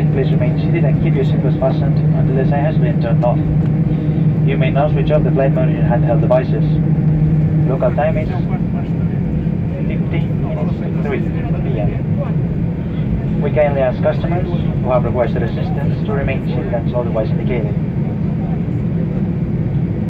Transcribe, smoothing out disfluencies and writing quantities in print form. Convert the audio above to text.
Madrid, please remain seated and keep your seatbelts fastened until the sign has been turned off. You may now switch off the flight mode in your handheld devices. Local time is 15 minutes to 3 p.m. We kindly ask customers who have requested assistance to remain seated until otherwise indicated.